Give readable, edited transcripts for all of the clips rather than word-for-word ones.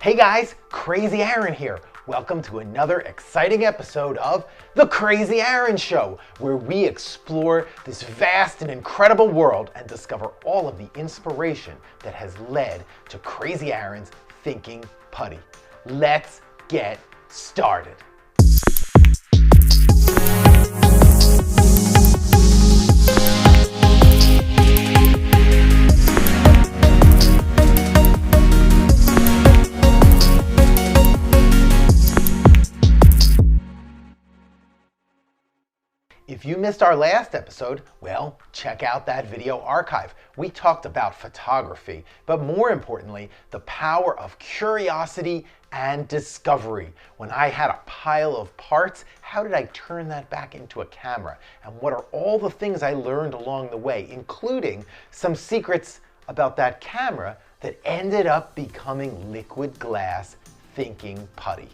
Hey guys, Crazy Aaron here. Welcome to another exciting episode of The Crazy Aaron Show, where we explore this vast and incredible world and discover all of the inspiration that has led to Crazy Aaron's thinking putty. Let's get started. If you missed our last episode, well, check out that video archive. We talked about photography, but more importantly, the power of curiosity and discovery. When I had a pile of parts, how did I turn that back into a camera? And what are all the things I learned along the way, including some secrets about that camera that ended up becoming liquid glass thinking putty.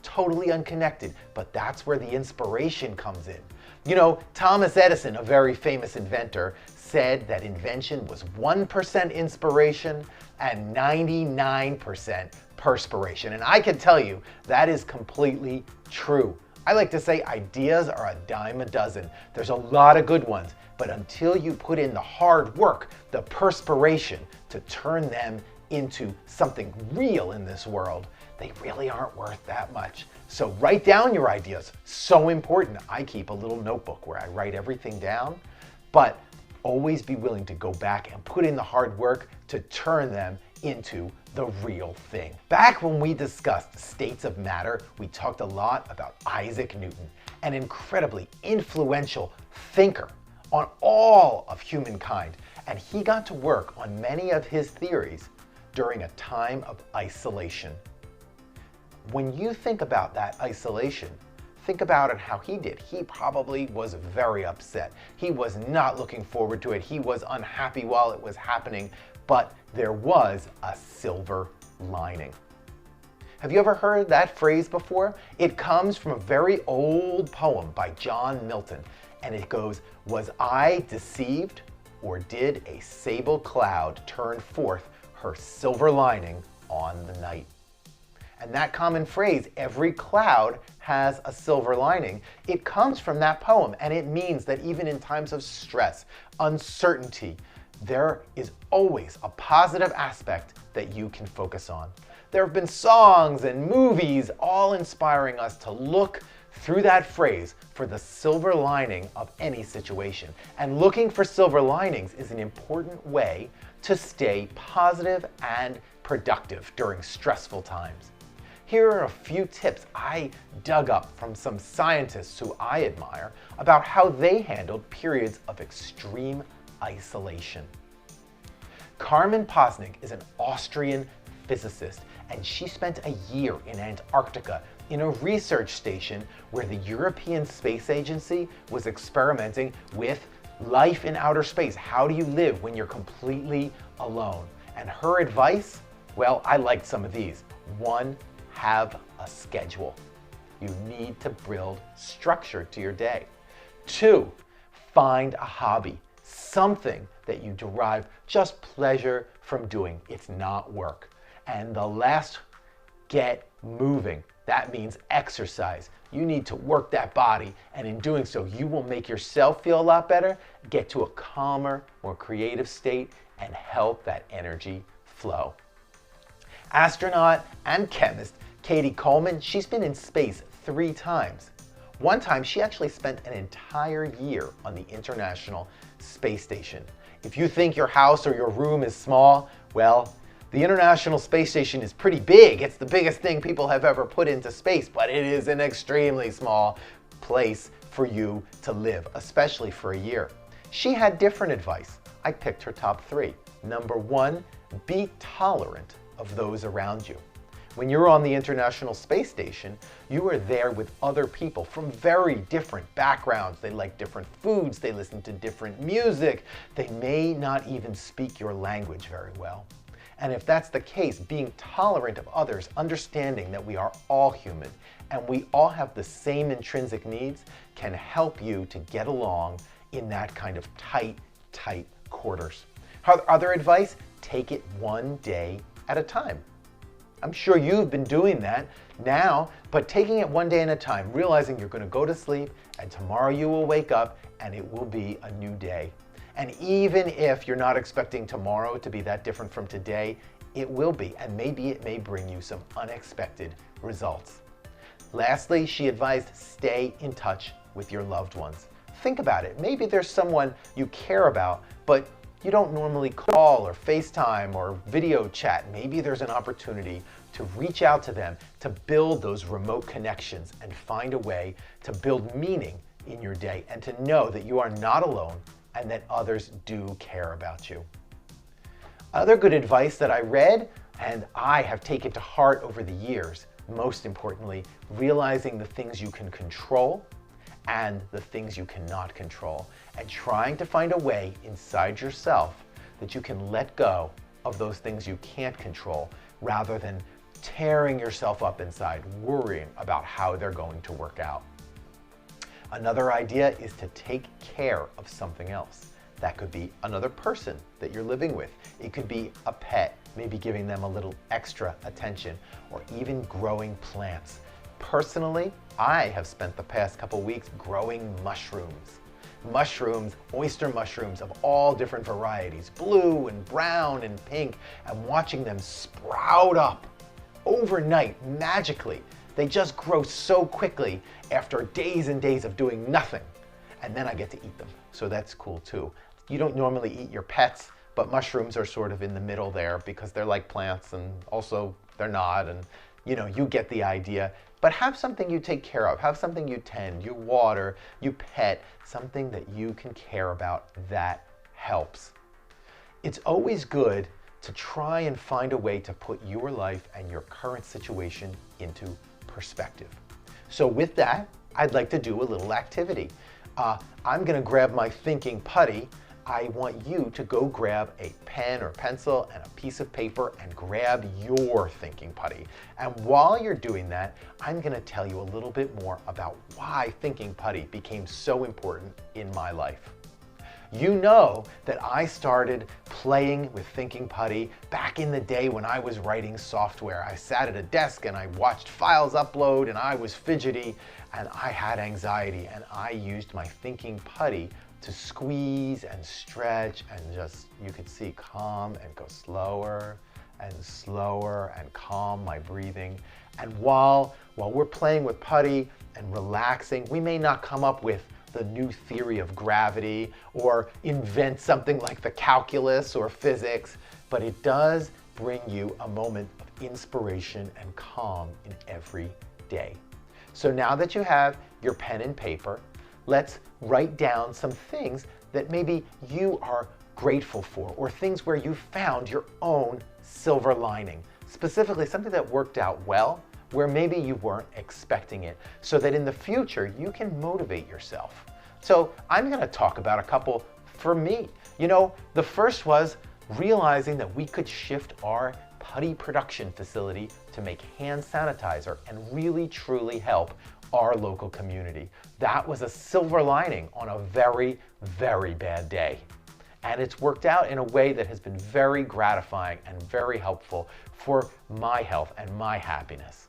Totally unconnected, but that's where the inspiration comes in. You know, Thomas Edison, a very famous inventor, said that invention was 1% inspiration and 99% perspiration. And I can tell you that is completely true. I like to say ideas are a dime a dozen. There's a lot of good ones, but until you put in the hard work, the perspiration to turn them into something real in this world, they really aren't worth that much. So write down your ideas. So important. I keep a little notebook where I write everything down, but always be willing to go back and put in the hard work to turn them into the real thing. Back when we discussed states of matter, we talked a lot about Isaac Newton, an incredibly influential thinker on all of humankind. And he got to work on many of his theories during a time of isolation. When you think about that isolation, think about it how he did. He probably was very upset. He was not looking forward to it. He was unhappy while it was happening, but there was a silver lining. Have you ever heard that phrase before? It comes from a very old poem by John Milton, and it goes, "Was I deceived, or did a sable cloud turn forth her silver lining on the night?" And that common phrase, every cloud has a silver lining, it comes from that poem, and it means that even in times of stress, uncertainty, there is always a positive aspect that you can focus on. There have been songs and movies all inspiring us to look through that phrase for the silver lining of any situation. And looking for silver linings is an important way to stay positive and productive during stressful times. Here are a few tips I dug up from some scientists who I admire about how they handled periods of extreme isolation. Carmen Posnig is an Austrian physicist, and she spent a year in Antarctica in a research station where the European Space Agency was experimenting with life in outer space. How do you live when you're completely alone? And her advice? Well, I liked some of these. 1, have a schedule. You need to build structure to your day. 2, find a hobby, something that you derive just pleasure from doing. It's not work. And the last, get moving. That means exercise. You need to work that body, and in doing so, you will make yourself feel a lot better, get to a calmer, more creative state, and help that energy flow. Astronaut and chemist Katie Coleman, she's been in space 3 times. One time, she actually spent an entire year on the International Space Station. If you think your house or your room is small, well, the International Space Station is pretty big. It's the biggest thing people have ever put into space, but it is an extremely small place for you to live, especially for a year. She had different advice. I picked her top 3. Number 1, be tolerant of those around you. When you're on the International Space Station, you are there with other people from very different backgrounds. They like different foods, they listen to different music, they may not even speak your language very well. And if that's the case, being tolerant of others, understanding that we are all human and we all have the same intrinsic needs can help you to get along in that kind of tight quarters. Other advice, take it one day at a time. I'm sure you've been doing that now, but taking it one day at a time, realizing you're going to go to sleep and tomorrow you will wake up and it will be a new day. And even if you're not expecting tomorrow to be that different from today, it will be, and maybe it may bring you some unexpected results. Lastly, she advised stay in touch with your loved ones. Think about it. Maybe there's someone you care about, but you don't normally call or FaceTime or video chat. Maybe there's an opportunity to reach out to them, to build those remote connections and find a way to build meaning in your day and to know that you are not alone and that others do care about you. Other good advice that I read and I have taken to heart over the years, most importantly, realizing the things you can control and the things you cannot control, and trying to find a way inside yourself that you can let go of those things you can't control rather than tearing yourself up inside, worrying about how they're going to work out. Another idea is to take care of something else. That could be another person that you're living with. It could be a pet, maybe giving them a little extra attention, or even growing plants. Personally, I have spent the past couple weeks growing mushrooms. Mushrooms, oyster mushrooms of all different varieties, blue and brown and pink, and watching them sprout up overnight, magically. They just grow so quickly after days and days of doing nothing. And then I get to eat them, so that's cool too. You don't normally eat your pets, but mushrooms are sort of in the middle there because they're like plants and also they're not, and you get the idea. But have something you take care of, have something you tend, you water, you pet, something that you can care about that helps. It's always good to try and find a way to put your life and your current situation into perspective. So with that, I'd like to do a little activity. I'm gonna grab my thinking putty. I want you to go grab a pen or pencil and a piece of paper and grab your thinking putty. And while you're doing that, I'm gonna tell you a little bit more about why thinking putty became so important in my life. You know that I started playing with thinking putty back in the day when I was writing software. I sat at a desk and I watched files upload and I was fidgety and I had anxiety, and I used my thinking putty to squeeze and stretch and just, you could see, calm and go slower and calm my breathing. And while we're playing with putty and relaxing, we may not come up with the new theory of gravity or invent something like the calculus or physics, but it does bring you a moment of inspiration and calm in every day. So now that you have your pen and paper, let's write down some things that maybe you are grateful for, or things where you found your own silver lining. Specifically, something that worked out well, where maybe you weren't expecting it, so that in the future you can motivate yourself. So I'm gonna talk about a couple for me. The first was realizing that we could shift our putty production facility to make hand sanitizer and really truly help our local community. That was a silver lining on a very, very bad day. And it's worked out in a way that has been very gratifying and very helpful for my health and my happiness.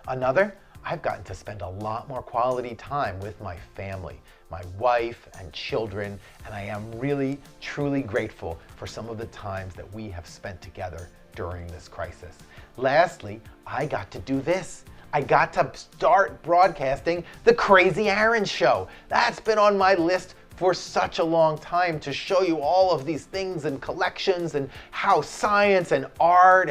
Another, I've gotten to spend a lot more quality time with my family, my wife and children, and I am really, truly grateful for some of the times that we have spent together during this crisis. Lastly, I got to do this. I got to start broadcasting the Crazy Aaron Show. That's been on my list for such a long time, to show you all of these things and collections and how science and art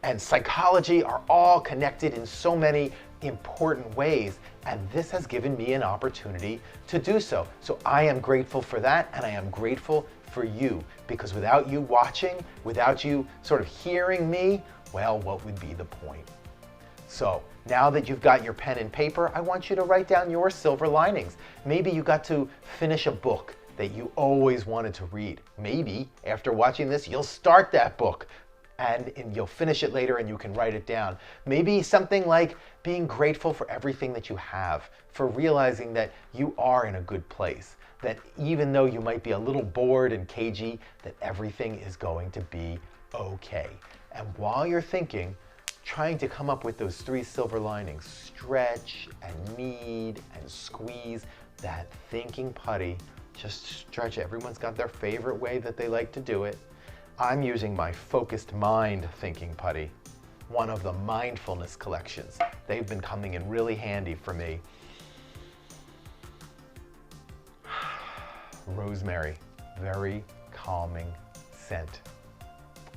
and psychology are all connected in so many important ways. And this has given me an opportunity to do so. So I am grateful for that, and I am grateful for you, because without you watching, without you sort of hearing me, well, what would be the point? So now that you've got your pen and paper, I want you to write down your silver linings. Maybe you got to finish a book that you always wanted to read. Maybe after watching this, you'll start that book and you'll finish it later and you can write it down. Maybe something like being grateful for everything that you have, for realizing that you are in a good place, that even though you might be a little bored and cagey, that everything is going to be okay. And while you're thinking, trying to come up with those 3 silver linings. Stretch and knead and squeeze. That thinking putty, just stretch. Everyone's got their favorite way that they like to do it. I'm using my focused mind thinking putty, one of the mindfulness collections. They've been coming in really handy for me. Rosemary, very calming scent.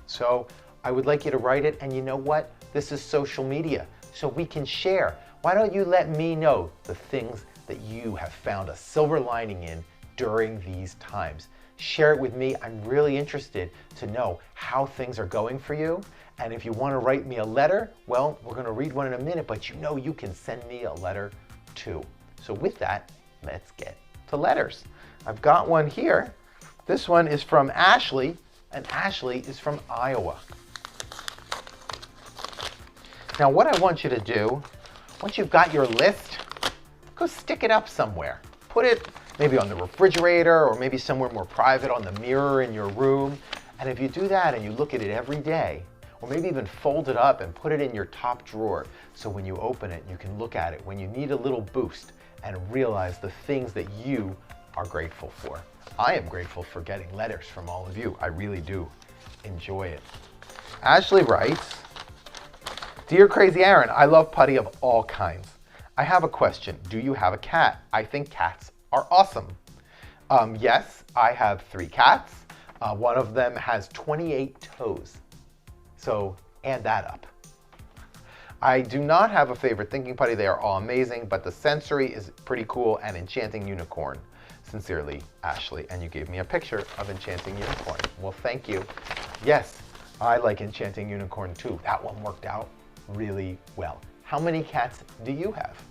So I would like you to write it, and you know what? This is social media, so we can share. Why don't you let me know the things that you have found a silver lining in during these times? Share it with me. I'm really interested to know how things are going for you. And if you want to write me a letter, well, we're going to read one in a minute, but you know you can send me a letter too. So with that, let's get to letters. I've got one here. This one is from Ashley, and Ashley is from Iowa. Now what I want you to do, once you've got your list, go stick it up somewhere. Put it maybe on the refrigerator or maybe somewhere more private on the mirror in your room. And if you do that and you look at it every day, or maybe even fold it up and put it in your top drawer, so when you open it, you can look at it when you need a little boost and realize the things that you are grateful for. I am grateful for getting letters from all of you. I really do enjoy it. Ashley writes, Dear Crazy Aaron, I love putty of all kinds. I have a question. Do you have a cat? I think cats are awesome. Yes, I have 3 cats. One of them has 28 toes. So add that up. I do not have a favorite thinking putty. They are all amazing, but the sensory is pretty cool and Enchanting Unicorn. Sincerely, Ashley. And you gave me a picture of Enchanting Unicorn. Well, thank you. Yes, I like Enchanting Unicorn too. That one worked out really well. How many cats do you have?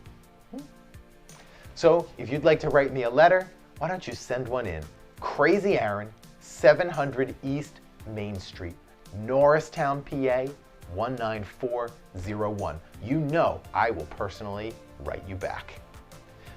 So if you'd like to write me a letter, why don't you send one in? Crazy Aaron, 700 East Main Street, Norristown, PA, 19401. You know I will personally write you back.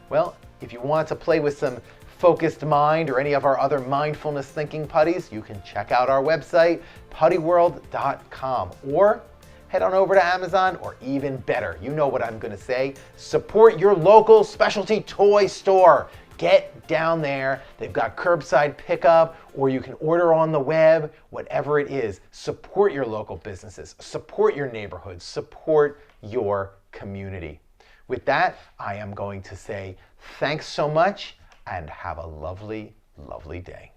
Well, if you want to play with some focused mind or any of our other mindfulness thinking putties, you can check out our website, puttyworld.com, or head on over to Amazon, or even better, you know what I'm going to say, support your local specialty toy store. Get down there. They've got curbside pickup, or you can order on the web, whatever it is. Support your local businesses, support your neighborhoods, support your community. With that, I am going to say thanks so much and have a lovely, lovely day.